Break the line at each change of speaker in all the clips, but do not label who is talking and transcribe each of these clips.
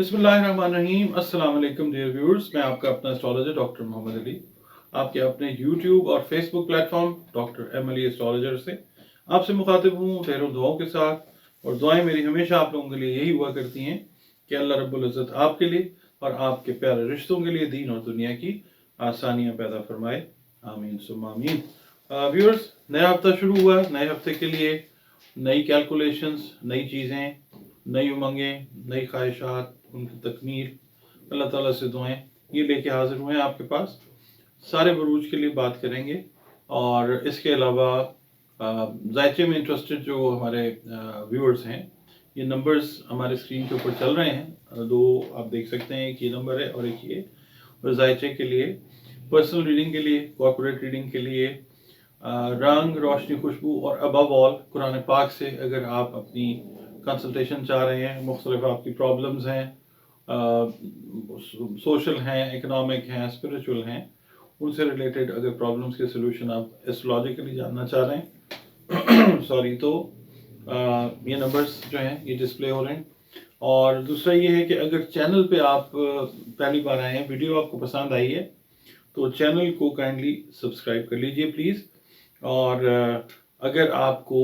बिस्मिल्लाहिर्रहमानिर्रहीम। अस्सलाम वालेकुम डियर व्यूअर्स, मैं आपका अपना एस्ट्रोलॉजर डॉक्टर मोहम्मद अली आपके अपने यूट्यूब और Facebook platform doctor M Ali astrologer से आपसे मुखातिब हूँ ढेरों दुआओं के साथ। और दुआएं मेरी हमेशा आप लोगों के लिए यही हुआ करती हैं कि अल्लाह रब्बुल इज़्ज़त आपके लिए और आपके प्यारे रिश्तों के लिए दीन और दुनिया की आसानियाँ पैदा फरमाए। आमीन सुम्मा आमीन। व्यूअर्स, नया हफ्ता शुरू हुआ। नए हफ्ते के लिए नई कैलकुलेशंस, नई चीज़ें, नई उमंगें, नई ख्वाहिशात, उनकी तकमील, अल्लाह ताला से दुआएं ये लेके हाजिर हुए हैं आपके पास। सारे बरूज के लिए बात करेंगे और इसके अलावा जायचे में इंटरेस्टेड जो हमारे व्यूअर्स हैं, ये नंबर्स हमारे स्क्रीन के ऊपर चल रहे हैं। दो आप देख सकते हैं, एक ये नंबर है और एक ये। और जायचे के लिए, पर्सनल रीडिंग के लिए, कॉर्पोरेट रीडिंग के लिए, रंग, रोशनी, खुशबू और अबव ऑल कुरान पाक से अगर आप अपनी कंसल्टेशन चाह रहे हैं, मुख्तलिफ आपकी प्रॉब्लम्स हैं, सोशल हैं, इकोनॉमिक हैं, स्पिरिचुअल हैं, उनसे रिलेटेड अगर प्रॉब्लम्स के सोल्यूशन आप एस्ट्रोलॉजिकली जानना चाह रहे हैं सॉरी, तो ये नंबर्स जो हैं ये डिस्प्ले हो रहे हैं। और दूसरा ये है कि अगर चैनल पे आप पहली बार आए हैं, वीडियो आपको पसंद आई है तो चैनल को काइंडली सब्सक्राइब कर लीजिए प्लीज़। और अगर आपको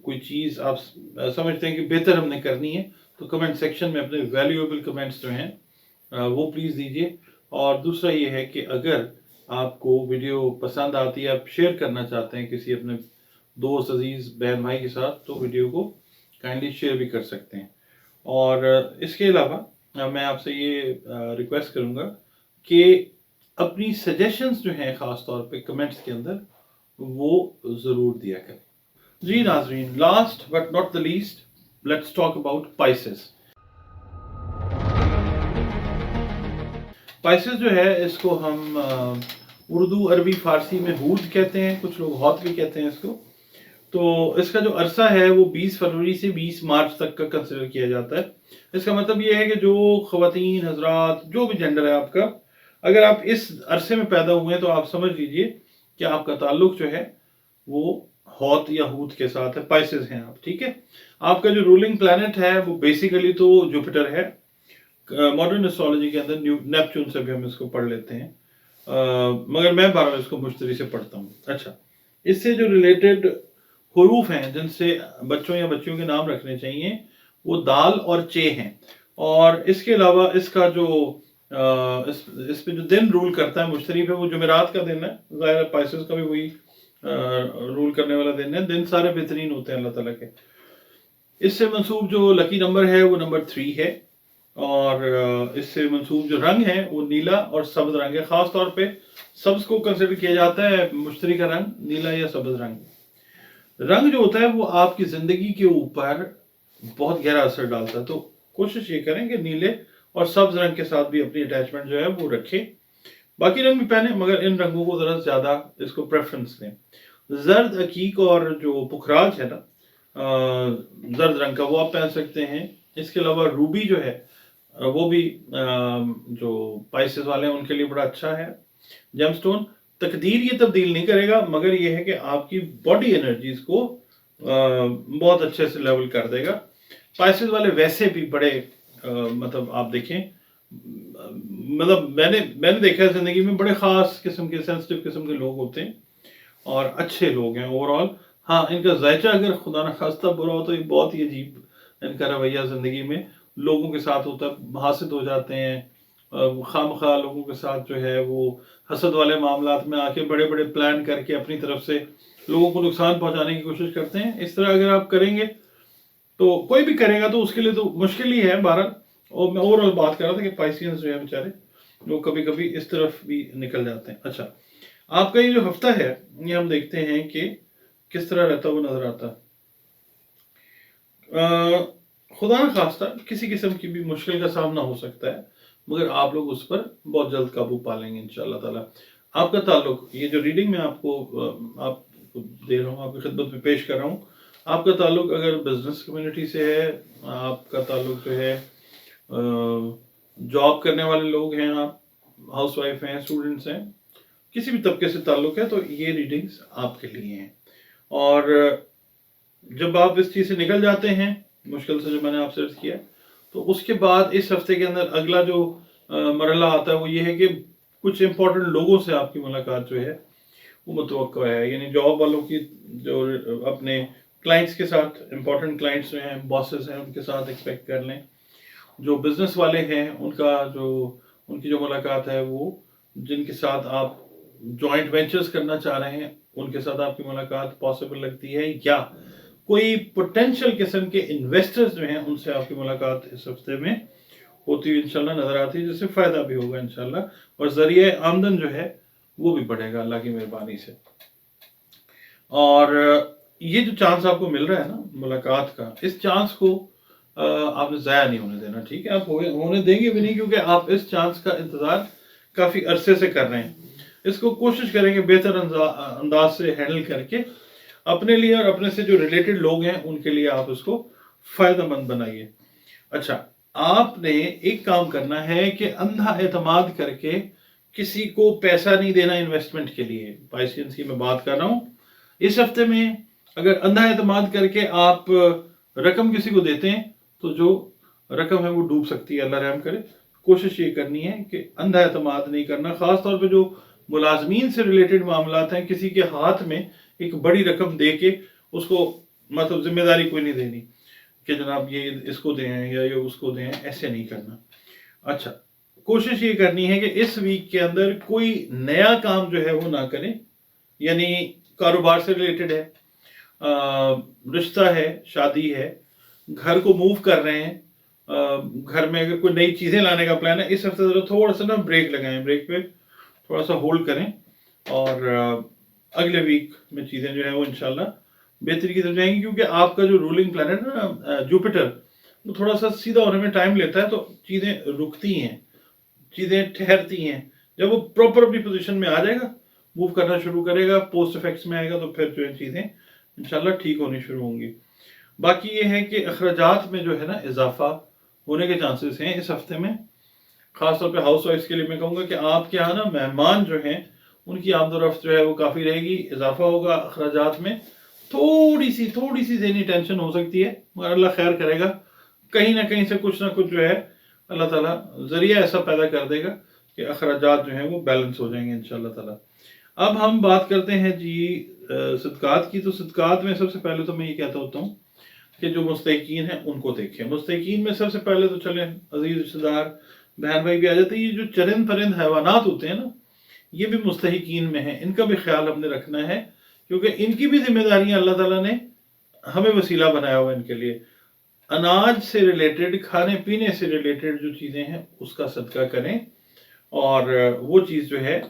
कोई चीज़ आप समझते हैं कि बेहतर हमने करनी है तो कमेंट सेक्शन में अपने वैल्यूएबल कमेंट्स जो हैं वो प्लीज़ दीजिए। और दूसरा ये है कि अगर आपको वीडियो पसंद आती है, आप शेयर करना चाहते हैं किसी अपने दोस्त, अजीज़, बहन भाई के साथ, तो वीडियो को काइंडली शेयर भी कर सकते हैं। और इसके अलावा मैं आपसे ये रिक्वेस्ट करूँगा कि अपनी सजेशंस जो हैं ख़ास तौर पे कमेंट्स के अंदर वो ज़रूर दिया करें। जी नाज़रीन, last but not the least, let's talk about Pisces. Pisces जो है इसको हम उर्दू, अरबी, फ़ारसी में हूद कहते हैं, कुछ लोग हौत भी कहते हैं इसको। तो इसका जो अरसा है वो 20 फरवरी से 20 मार्च तक का कंसिडर किया जाता है। इसका मतलब ये है कि जो ख़वातीन, हजरात, जो भी जेंडर है आपका, अगर आप इस अरसे में पैदा हुए हैं तो आप समझ लीजिए कि आपका ताल्लुक जो है वो हौत या हूत के साथ है, पाइसेस हैं आप, ठीक है। आपका जो रूलिंग प्लैनेट है वो बेसिकली तो जुपिटर है। मॉडर्न एस्ट्रोलॉजी के अंदर नेपच्यून से भी हम इसको पढ़ लेते हैं, मगर मैं बहरहाल इसको मुश्तरी से पढ़ता हूँ। अच्छा, इससे जो रिलेटेड हरूफ हैं जिनसे बच्चों या बच्चियों के नाम रखने चाहिए वो दाल और चे हैं। और इसके अलावा इसका जो इस पे जो दिन रूल करता है मुश्तरी पे, वो जुमेरात का दिन है। ज़ाहिर पाइसेस का भी वही रूल करने वाला दिन है। दिन सारे बेहतरीन होते हैं अल्लाह ताला के। इससे मंसूब जो लकी नंबर है वो नंबर 3 है। और इससे मंसूब जो रंग है वो नीला और सब्ज रंग है। ख़ास तौर पे सब्ज को कंसिडर किया जाता है मुश्तरी का रंग, नीला या सब्ज रंग। रंग जो होता है वो आपकी ज़िंदगी के ऊपर बहुत गहरा असर डालता है। तो कोशिश ये करें कि नीले और सब्ज रंग के साथ भी अपनी अटैचमेंट जो है वो रखें। बाकी रंग भी पहने, मगर इन रंगों को ज़रा ज़्यादा इसको प्रेफरेंस दें। जर्द, अकीक और जो पुखराज है ना, जर्द रंग का, वो आप पहन सकते हैं। इसके अलावा रूबी जो है वो भी जो पाइसेस वाले हैं उनके लिए बड़ा अच्छा है। जेमस्टोन तकदीर ये तब्दील नहीं करेगा, मगर ये है कि आपकी बॉडी एनर्जीज को बहुत अच्छे से लेवल कर देगा। पाइसेस वाले वैसे भी बड़े मतलब आप देखें, मतलब मैंने देखा है ज़िंदगी में, बड़े ख़ास किस्म के, सेंसिटिव किस्म के लोग होते हैं और अच्छे लोग हैं ओवरऑल। हाँ, इनका जायचा अगर खुदा न खास्ता बुरा हो तो ये बहुत ही अजीब इनका रवैया ज़िंदगी में लोगों के साथ होता है। हासिद हो जाते हैं, खामखा लोगों के साथ जो है वो हसद वाले मामलात में आके बड़े बड़े प्लान करके अपनी तरफ से लोगों को नुकसान पहुंचाने की कोशिश करते हैं। इस तरह अगर आप करेंगे तो कोई भी करेगा तो उसके लिए तो मुश्किल ही है बहरहाल। और मैं ओवरऑल बात कर रहा था कि पाइसियंस जो है बेचारे वो कभी कभी इस तरफ भी निकल जाते हैं। अच्छा, आपका ये जो हफ्ता है ये हम देखते हैं कि किस तरह रहता हुआ नजर आता है। खुदा न खास्ता किसी किस्म की भी मुश्किल का सामना हो सकता है, मगर आप लोग उस पर बहुत जल्द काबू पा लेंगे इंशाअल्लाह ताला। आपका ताल्लुक, ये जो रीडिंग में आपको दे रहा हूँ, आपकी खिदमत में पेश कर रहा हूँ, आपका ताल्लुक अगर बिजनेस कम्युनिटी से है, आपका ताल्लुक जो है जॉब करने वाले लोग हैं, आप हाउस वाइफ हैं, स्टूडेंट्स हैं, किसी भी तबके से ताल्लुक है, तो ये रीडिंग्स आपके लिए हैं। और जब आप इस चीज़ से निकल जाते हैं, मुश्किल से जो मैंने आपसे अर्ज किया, तो उसके बाद इस हफ्ते के अंदर अगला जो मरहला आता है वो ये है कि कुछ इंपॉर्टेंट लोगों से आपकी मुलाकात जो है वो मुतवक्का है, यानी जॉब वालों की जो अपने क्लाइंट्स के साथ, इंपॉर्टेंट क्लाइंट्स जो हैं, बॉसेस हैं, उनके साथ एक्सपेक्ट कर लें। जो बिजनेस वाले हैं उनकी जो मुलाकात है वो जिनके साथ आप जॉइंट वेंचर्स करना चाह रहे हैं उनके साथ आपकी मुलाकात पॉसिबल लगती है, या कोई पोटेंशियल किस्म के इन्वेस्टर्स जो हैं उनसे आपकी मुलाकात इस हफ्ते में होती हुई इंशाल्लाह नजर आती है, जिससे फायदा भी होगा इंशाल्लाह, और जरिए आमदन जो है वो भी बढ़ेगा अल्लाह की मेहरबानी से। और ये जो चांस आपको मिल रहा है ना मुलाकात का, इस चांस को आपने ज़ाया नहीं होने देना, ठीक है? आप होने देंगे भी नहीं, क्योंकि आप इस चांस का इंतज़ार काफ़ी अरसे से कर रहे हैं। इसको कोशिश करेंगे बेहतर अंदाज से हैंडल करके अपने लिए और अपने से जो रिलेटेड लोग हैं उनके लिए आप इसको फ़ायदेमंद बनाइए। अच्छा, आपने एक काम करना है कि अंधा एतमाद करके किसी को पैसा नहीं देना इन्वेस्टमेंट के लिए। पाइसियंस की मैं बात कर रहा हूँ। इस हफ्ते में अगर अंधा एतमाद करके आप रकम किसी को देते हैं तो जो रकम है वो डूब सकती है, अल्लाह रहम करे। कोशिश ये करनी है कि अंधा एतमाद नहीं करना, खास तौर पे जो मुलाजमीन से रिलेटेड मामलात हैं, किसी के हाथ में एक बड़ी रकम दे के उसको मतलब जिम्मेदारी कोई नहीं देनी कि जनाब ये इसको दें या ये उसको दें, ऐसे नहीं करना। अच्छा, कोशिश ये करनी है कि इस वीक के अंदर कोई नया काम जो है वो ना करें, यानी कारोबार से रिलेटेड है, रिश्ता है, शादी है, घर को मूव कर रहे हैं, घर में अगर कोई नई चीज़ें लाने का प्लान है, इस हफ्ते ज़रा थोड़ा सा ना ब्रेक लगाएं, ब्रेक पे थोड़ा सा होल्ड करें, और अगले वीक में चीज़ें जो है वो इंशाल्लाह बेहतरी की तरफ जाएंगी, क्योंकि आपका जो रूलिंग प्लैनेट है ना जुपिटर, वो थोड़ा सा सीधा होने में टाइम लेता है, तो चीज़ें रुकती हैं, चीज़ें ठहरती हैं। जब वो प्रॉपर अपनी पोजीशन में आ जाएगा, मूव करना शुरू करेगा, पोस्ट इफेक्ट्स में आएगा, तो फिर जो है चीज़ें इंशाल्लाह ठीक होनी शुरू होंगी। बाकी ये है कि अखराजात में जो है ना इजाफा होने के चांसेस हैं इस हफ्ते में। खासतौर पे हाउस वाइफ्स के लिए मैं कहूँगा कि आपके यहाँ ना मेहमान जो हैं उनकी आमदोरफ्त जो है वो काफ़ी रहेगी, इजाफा होगा अखराजात में। थोड़ी सी ज़हनी टेंशन हो सकती है, मगर अल्लाह खैर करेगा, कहीं ना कहीं से कुछ ना कुछ जो है अल्लाह ताला जरिया ऐसा पैदा कर देगा कि अखराजात जो हैं वो बैलेंस हो जाएंगे इंशाल्लाह ताला। अब हम बात करते हैं जी सदकात की। तो सदकात में सबसे पहले तो मैं ये कहता होता हूँ कि जो मुस्तहिकीन हैं उनको देखें। मुस्तहिकीन में सबसे पहले तो चले अजीज रिश्तेदार, बहन भाई भी आ जाते हैं। ये जो चरिंद परिंद हैवानात होते हैं ना, ये भी मुस्तहिकीन में हैं, इनका भी ख्याल हमने रखना है, क्योंकि इनकी भी जिम्मेदारियां अल्लाह ताला ने हमें वसीला बनाया हुआ इनके लिए। अनाज से रिलेटेड, खाने पीने से रिलेटेड जो चीज़ें हैं उसका सदका करें, और वो चीज़ जो है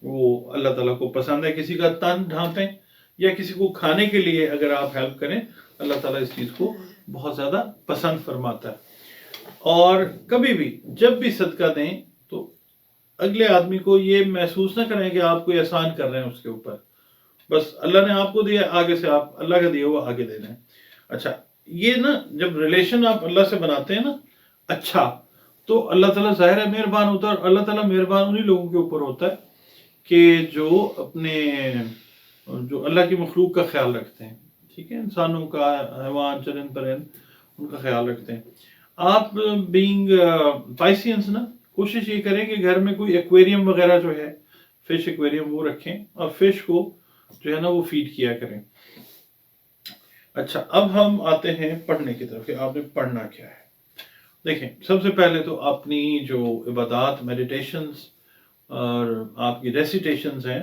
वो अल्लाह ताला को पसंद है। किसी का तन ढांपें या किसी को खाने के लिए अगर आप हेल्प करें, अल्लाह ताला इस चीज़ को बहुत ज़्यादा पसंद फरमाता है। और कभी भी जब भी सदका दें तो अगले आदमी को ये महसूस ना करें कि आप कोई एहसान कर रहे हैं उसके ऊपर। बस अल्लाह ने आपको दिया, आगे से आप अल्लाह का दिया हुआ आगे दे दें। अच्छा, ये ना जब रिलेशन आप अल्लाह से बनाते हैं ना अच्छा, तो अल्लाह ताला ज़ाहिर है मेहरबान होता है, और अल्लाह ताला मेहरबान उन्हीं लोगों के ऊपर होता है कि जो अपने जो अल्लाह की मखलूक का ख्याल रखते हैं, ठीक है, इंसानों का, हैवान, चरिंद परिंद, उनका ख्याल रखते हैं। आप बीइंग पाइसियंस ना कोशिश ये करें कि घर में कोई एक्वेरियम वगैरह जो है, फिश एक्वेरियम, वो रखें और फिश को जो है ना वो फीड किया करें। अच्छा, अब हम आते हैं पढ़ने की तरफ कि आपने पढ़ना क्या है। देखें, सबसे पहले तो अपनी जो इबादत, मेडिटेशंस और आपकी रेसिटेशंस हैं,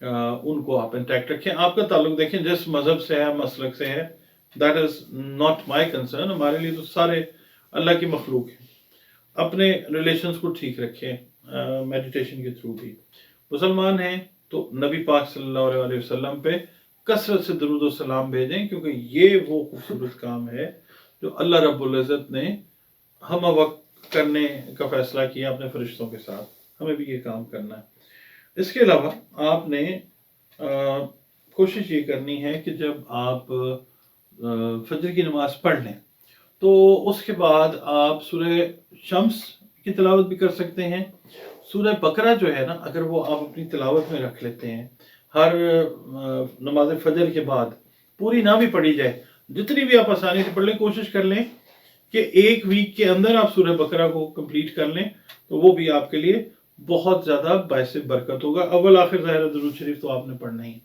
उनको आप इंटैक्ट रखें। आपका ताल्लुक देखें जिस मजहब से है, मसलक से है, that is not my concern. हमारे लिए तो सारे अल्लाह की मखलूक हैं। अपने रिलेशंस को ठीक रखें मेडिटेशन के थ्रू भी। मुसलमान हैं तो नबी पाक सल्लल्लाहु अलैहि वसल्लम पे कसरत से दरूद और सलाम भेजें, क्योंकि ये वो खूबसूरत काम है जो अल्लाह रब्बुल इज़्ज़त ने हम वक्त करने का फैसला किया अपने फरिश्तों के साथ। हमें भी ये काम करना है। इसके अलावा आपने कोशिश ये करनी है कि जब आप फजर की नमाज पढ़ लें तो उसके बाद आप सूरह शम्स की तिलावत भी कर सकते हैं। सूरह बकरा जो है ना, अगर वो आप अपनी तिलावत में रख लेते हैं हर नमाज फजर के बाद, पूरी ना भी पढ़ी जाए, जितनी भी आप आसानी से पढ़ लें, कोशिश कर लें کہ ایک ویک کے اندر آپ سورہ بقرہ کو کمپلیٹ کر لیں تو وہ بھی آپ کے لیے بہت زیادہ باعث برکت ہوگا. اول آخر ظاہر درود شریف تو آپ نے پڑھنا ہی.